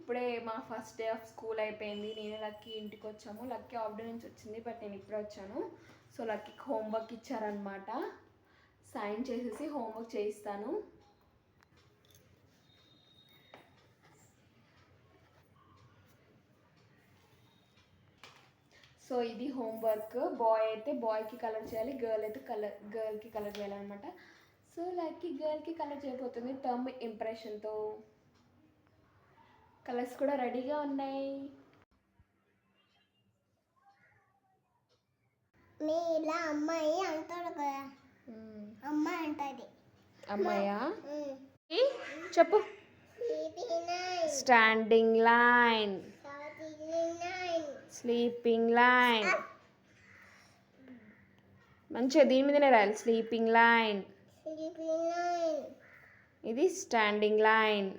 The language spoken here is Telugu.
ఇప్పుడే మా ఫస్ట్ డే ఆఫ్ స్కూల్ అయిపోయింది. నేను లక్కీ ఇంటికి వచ్చాము. లక్కీ హాఫ్ డే నుంచి వచ్చింది, బట్ నేను ఇప్పుడే వచ్చాను. సో లక్కీకి హోంవర్క్ ఇచ్చారనమాట. సైన్ చేసేసి హోంవర్క్ చేయిస్తాను. సో ఇది హోంవర్క్. బాయ్ అయితే బాయ్కి కలర్ చేయాలి, గర్ల్కి కలర్ చేయాలన్నమాట. సో లక్కీ గర్ల్కి కలర్ చేయబోతుంది థంబ్ ఇంప్రెషన్తో. కలర్స్ కూడా రెడీగా ఉన్నాయి. మీలా అమ్మాయి అంటారు కదా, అమ్మాయి అంటది. అమ్మాయా? చెప్పు. Standing line, sleeping line. మంచిగా దీని మీదనే రాయాలి. స్లీపింగ్ లైన్, ఇది స్టాండింగ్ లైన్.